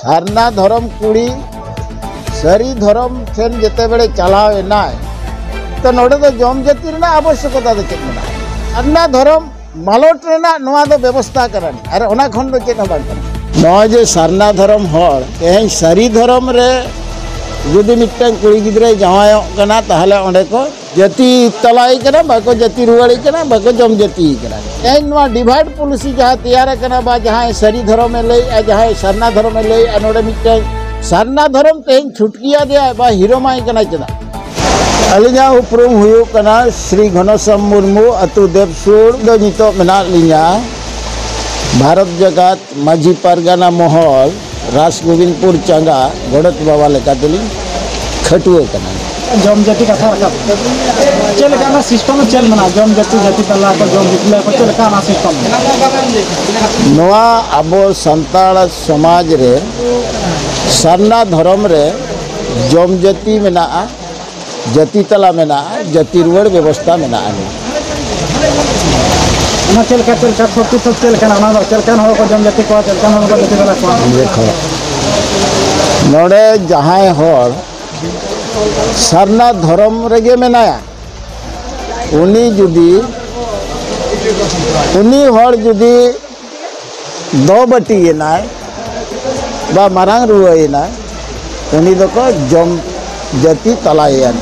सारना धर्म कुड़ी सारी धर्म ठेन जिते बड़े चलाव नाय तो नोडे तो जम जाति रेना आवश्यकता दो चेक मेना सारना धर्म मालोट रेना नोआ दो व्यवस्था करानी अरे ओना खन दो चेक बांग करना नोआ जे सारना धर्म हर तेहें सारी धर्म रे जुदी मिट्टन कुड़ी गिद्रे जावायों कना ताहले ओंडे को जाति तलाई कना बाको जाति रुवाड़ी कना बाको जम जाति कना तेहें नोआ डिवाइड पॉलिसी जहाँ तैयार कना बा जहाँ सारी धर्म में लई जहाँ सारना धर्म में लई नोडे मिट्टन सारना धर्म तेहें छुटकिया दिया बा हीरो माई कना चला अलिया उपरुम हुयो कना श्री घनश्याम मुर्मू अतु देवसुर दो नितो मेना लिया भारत जगत माझी पारगाना महल रासगोविंदपुर चांगा गड़त बाबा लेका तुलिंग खटुए कना जम जाति कथा चल काना सिस्टम चल मना जम जाति तला को जम जितले को चल काना सिस्टम नोआ अबो संताल समाज रे सारना धर्म रे जम जाति मेना जाति तला मेना जाति रुवाड़ व्यवस्था मेना ना चल का फोटो सब चल काना ना चल कान हो को जम जाति को चल कान हो को जाति तला को देखो नोडे जहां हर सारना धर्म रेगे मेनाया उनी जुदी उनी हर जुदी दो बटी नाय बा मारांग रुवाई ना उनी दको जम जाति तलायान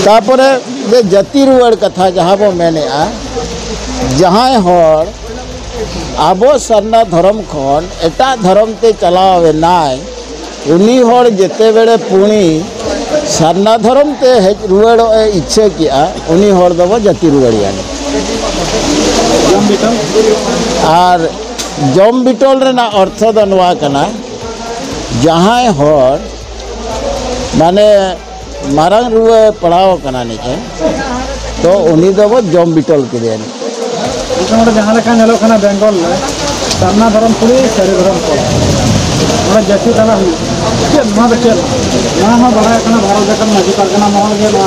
तापरे जे जाति रुवाड़ कथा जहाँ बो मेने जहाँ हर आबो सारना धर्म खन एटा धर्म ते चलावे नाय उनी हर जेते बेड़े पुणी सारना धर्म ते रुवाड़ इच्छा किया उनी हर दबो जाति रुवाड़ियान आर जम बिटोल रेना अर्थ दो नोआ कना जहाँ हर माने मारांग रुआ पढ़ाओ कना निके तो उनी दबो जम बिटोल के देन इतना जहाँ लेका नेलो कना बेंगल ले सारना धर्म पुरी सारी धर्म को ना जाति तला हुई चल ना तो चल ना हम बड़ा कना भारत जगत माझी पारगाना महल के ना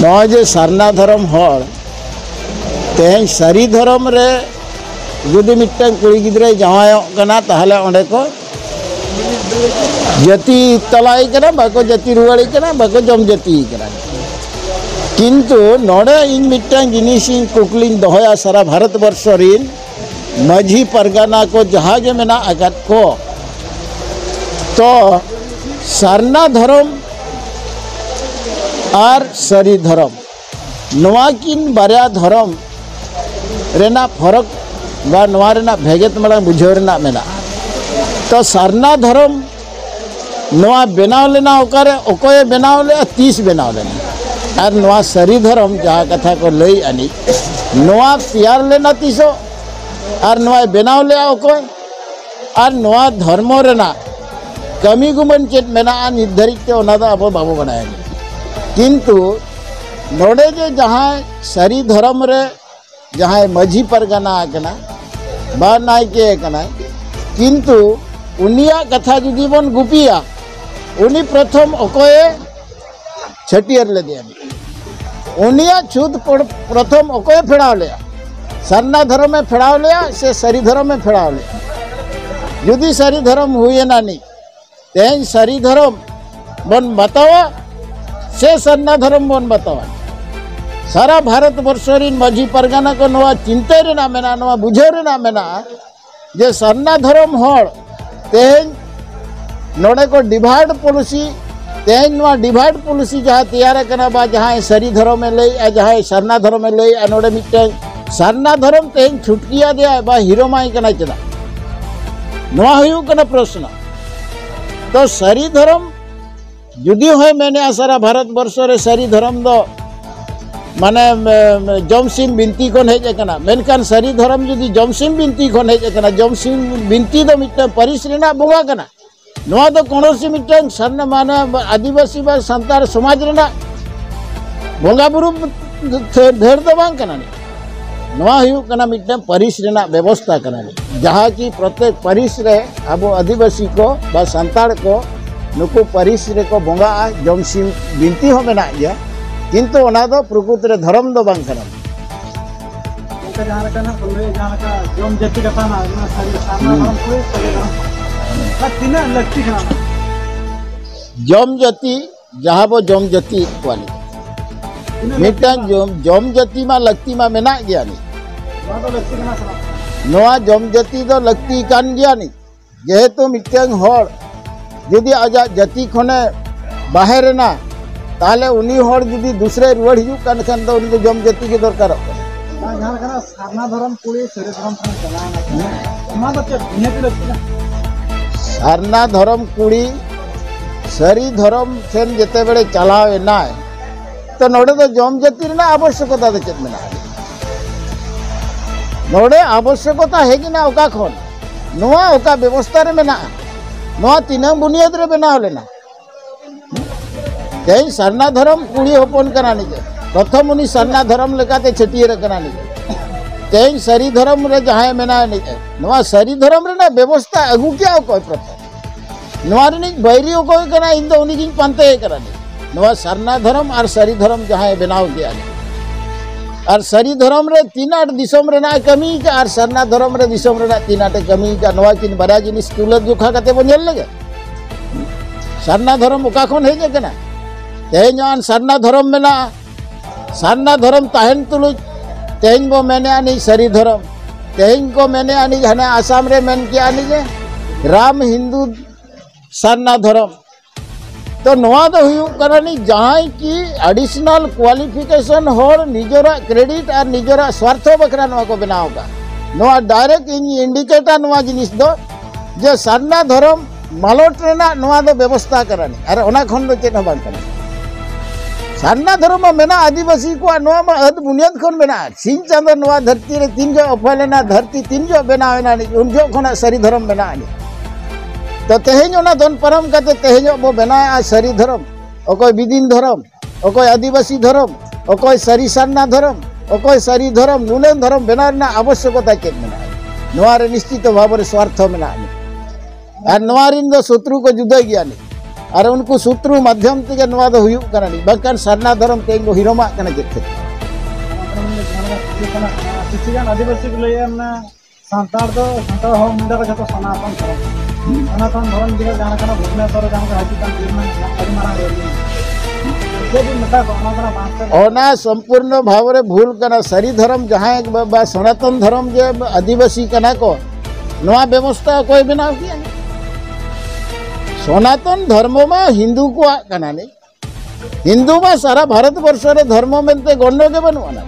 नौ जे सारना धर्म हर तेहें सारी धर्म रे जुदी मिट्टन कुड़ी गिद्रे जावायों कना ताहले ओंडे को जाति तलाई कना बाको जाति रुवाड़ी कना बाको जम जाति कना किंतु नोडे इन मिट्टन जिनिस इन कुकलिंग दोहया सारा भारत वर्ष रिन माझी पारगाना को जहाँ के मेना आकात को तो सारना धर्म आर सारी धर्म नोआ किन बारिया धर्म रेना फरक बा नोआ रेना भेगेत मला बुझाव रेना मेना तो सारना धर्म नोआ बनाव लेना ओकारे ओकोए बनाव ले 30 बनाव लेना और नोआ सारी धर्म जहाँ कथा को लई आनी नोआ तैयार लेना 30 और नोआ बनाव ले ओकोए और नोआ धर्म रेना कमी गुमन चेत मेना निर्धारित ओना दा अब बाबू बनाएंगे किंतु नोडे जे जहाँ सारी धर्म रे जहाँ माझी पारगाना आकना बा नायके कना किंतु उनिया कथा जुदी बन गुपिया उनी प्रथम ओकोए छटियर ले दिया उनिया छुद प्रथम ओकोए फेड़ाव लिया सारना धर्म में फेड़ाव लिया से सारी धर्म में फेड़ाव लिया जुदी सारी धर्म हुए ना नहीं तें सारी धर्म बन बतावा से सारना धर्म बन बतावा सारा भारत वर्ष रिन माझी पारगाना को नवा चिंता रेना मेना नवा बुझे रेना मेना जे सारना धर्म हर तेहें नोडे को डिवाइड पॉलिसी तेहें नवा डिवाइड पॉलिसी जहाँ तैयार कना बा जहाँ सारी धर्म में लई जहाँ सारना धर्म में लई नोडे मिट्टन सारना धर्म तेहें छुटकिया दिया बा हीरो माई कना चला नवा हुयु कना प्रश्न तो सारी धर्म जुदी होय मैंने सारा भारत वर्ष रे सारी धर्म दो माने जमसिम बिनती खन हेज कना मेनकान सारी धर्म जुदी जमसिम बिनती खन हेज कना जमसिम बिनती दो मिट्टन परिस रेना बोंगा कना नोआ दो कोनोसी मिट्टन सारना माने आदिवासी बा संतार समाज रेना बोंगा बुरु ढेर दो बांग कना नोआ हुयु कना मिट्टन परिस रेना व्यवस्था कना जहाँ की प्रत्येक परिस रे अब आदिवासी को बा संतार को नुकु परिस रे को बोंगा जमसिम बिनती हो मेना गया किंतु ओना दो प्रकृति रे धर्म दो बांग कना उनका जहाँ का ना बोले जहाँ का जोम जाति का था ना सारना धर्म पूरे सरे धर्म तीन लगती है जम जाति जहाँ वो जम जाति वाली मिटान जम जाति मा लगती मा मेना गया नहीं वहाँ तो लगती है ना सर नवा जम जाति दो लगती कान गया नहीं जेहेतु मिटान होड़ यदि आजा जाति खने बाहर ना ताले उन्हीं होड़ यदि दूसरे रुआड़ हिजू कान खान दो उन्हीं जम जाति के दरकार जहाँ का ना सारना धर्म पूरे सरे धर्म का चलाना वहाँ तो क्या नियति लगती है सारना धर्म कुड़ी सरी धर्म सेन जेते बड़े चलावे ना तो नोड़े तो जम जाति ना आवश्यकता दे चेत मेना नोड़े आवश्यकता है कि ना ओका खन नोआ ओका व्यवस्था रे मेना नोआ तीन बुनियाद रे बनाव लेना तेई सरना धर्म कुड़ी होपन करा निजे प्रथम उनी सरना धर्म लेकाते छटिये रे करा निजे तेई सरी धर्म रे जहां मेना निजे नोआ सरी धर्म रे ना व्यवस्था अगु क्या कोई प्रथम नोआ रे बैरी कोई करा इन दो उनी किन पांते करा नि नोआ सरना धर्म और सरी धर्म जहां बनाव गया और सरी धर्म रे तीन आठ दिसम रे ना कमी का और सरना धर्म रे दिसम रे ना तीन आठ कमी का नोआ किन बड़ा जिनिस तुलत जोखा कते बो नेल लगे सरना धर्म ओका खन हेजे कना तेहन सरना धर्म मेना सरना धर्म ताहन तुलुज तेहन बो मेने आनी सरी धर्म तेहन को मेने आनी हने आसाम रे मेन किया आनी जे राम हिंदू सरना धर्म तो नोआ दो हुयु करनी जहां की एडिशनल क्वालिफिकेशन होर निजरा क्रेडिट और निजरा स्वार्थ बखरा नोआ को बनाओगा नोआ डायरेक्ट इन इंडिकेटर नोआ जिनिस दो जे सरना धर्म मालोट रेना नोआ दो व्यवस्था करनी अरे ओना खन दो चेत बांग करनी सरना धर्म मेना आदिवासी को नोआ मा अद बुनियाद खन मेना सिंह चांद नोआ धरती रे तीन जो अफलेना धरती तीन जो बनावेना उन जो खना सरी धर्म मेना आनी तो तेहेन ओना दोन परम कते तेहेन बो बनाया सरी धर्म ओकोय बिदिन धर्म ओकोय आदिवासी धर्म ओकोय सरी सरना धर्म ओकोय सरी धर्म नुलेन धर्म बनाना आवश्यकता के मेना नोआ रे निश्चित भाव रे स्वार्थ मेना और नोआ रिन दो शत्रु को जुदा गया नहीं और उनको शत्रु माध्यम ते नोआ दो हुयु कना नहीं बकान सरना धर्म ते को हिरोमा कना जेते किसिगान आदिवासी को लय ना सांतार हो मुंडा का जतो सनातन धर्म सनातन धर्म दिगा जाना कना भुवनेश्वर जहां का हाजी कान निर्माण परिमाण रे जे भी मता कोना मास्टर ओना संपूर्ण भाव रे भूल कना सरी धर्म जहां बा सनातन धर्म जे आदिवासी कना को नोआ व्यवस्था कोई बनाव किया सनातन धर्म में हिंदू को कना नहीं हिंदू में सारा भारत वर्ष रे धर्म में गण्य के बनवाना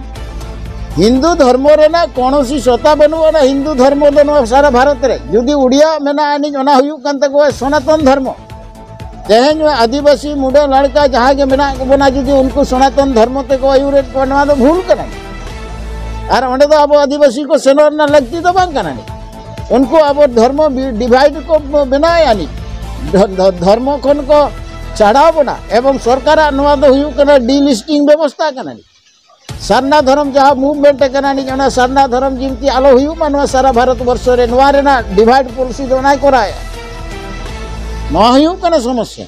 हिंदू धर्म रे ना कोनोसी सत्ता बनवाना हिंदू धर्म दो सारा भारत रे जुदी उड़िया मेना आनी ओना हुयु कान तको सनातन धर्म तेहेन आदिवासी मुंडा लड़का जहां के मेना बना जुदी उनको सनातन धर्म ते को आयुरे बनवा दो भूल कना और ओंडे दो अब आदिवासी को सेनर ना लगती तो बांग कना उनको अब धर्म डिवाइड को बनाया नहीं धर्म खन को चढ़ाव बना एवं सरकार नवा दो हुयु कना डीलिस्टिंग व्यवस्था कना सरना धर्म जहाँ मूवमेंट कना नी सरना धर्म जिमती आलो हुयु मा सारा भारत वर्ष रे नवा रेना डिवाइड पॉलिसी दो नाय कराया नवा हुयु कना समस्या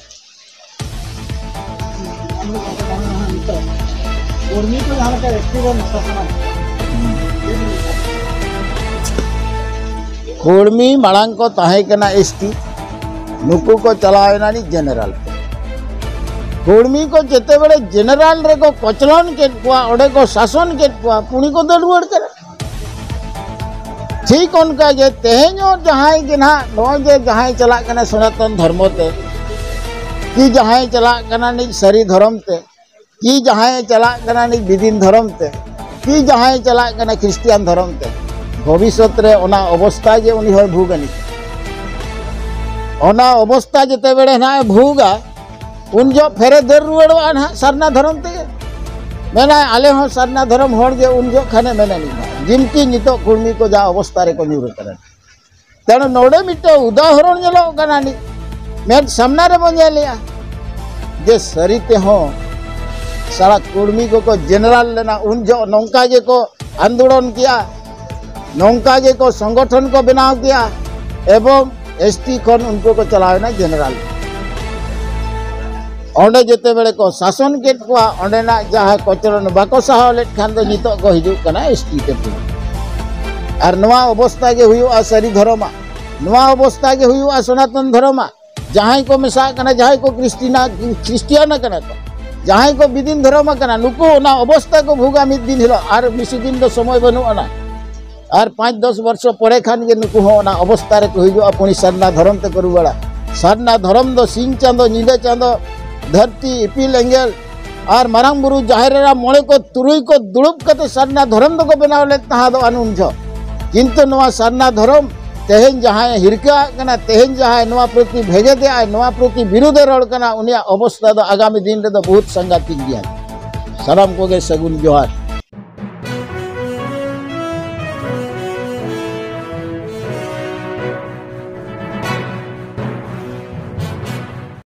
उर्मी को जहां का एक्टिव शासन कुर्मी मांग को ताहे कना एसटी नुकु को चलावेना नी जनरल कुर्मी को जेते बड़े जनरल रे को कचलन के ओडे को शासन के पुणी को दरुड़ करे ठीक उनका जे तेहेन जहां के ना नो जे जहां चला कना सनातन धर्म ते कि जहां चला कना नी सरी धर्म ते कि जहां चला कना नी बिदिन धर्म ते कि जहां चला कना क्रिश्चियन धर्म ते भविष्य रे ओना अवस्था जे उनी हर भूगनी ओना अवस्था जेते बड़े ना भूगा उन जो फेरे दर रुआड़वा ना सरना धर्म ते मेना आले हो सरना धर्म होड़ जे उन जो खाने मेना नी जिनकी नितो कुर्मी को जा अवस्था रे को न्यूर करे तेणु नोड़े मिटे उदाहरण नेलो कना नी मेन सामना रे बन लिया जे सरीते हो सारा कुर्मी को जनरल लेना उन जो नौका जे को आंदोलन किया नौका जे को संगठन को बनाव किया एवं एसटी खन उनको को चलावे ना जनरल ओंडे जेते बेले को शासन केट को ओंडेना जहाँ कचरण बाको सहाव लेट खान दो नितो को हिजुक कना एसटी ते और नवा अवस्था के हुआ सारी धर्म नवा अवस्था के हुआ सनातन धर्म जहाँ को मेसा कना जहाँ को क्रिस्टियान कना को जहाँ को विदिन धर्म कना नुको ना अवस्था को भोगा मिद दिन हिलो और बेसी दिन दो समय बनुआना और 5-10 वर्ष पड़े खान के नुको हो ना अवस्था रे को हिजुआ पुणी सारना धर्म ते करू बड़ा सारना धर्म दो सिंह चांदो नीले चांदो धरती इपिल एंगल और मारांग बुरु जाहेरा मोड़े को तुरुई को दुड़ुब कते सारना धर्म दो को बनाव ले तहा दो अनुन छो किंतु नवा सारना धर्म तेहन जहाँ हिरका कना तेहन जहाँ नवा प्रति भेजे दे आय नवा प्रति विरुद्धे रड़ कना उनिया अवस्था दो आगामी दिन रे दो बहुत संगातिक गया साराम को गे सगुन जोहार।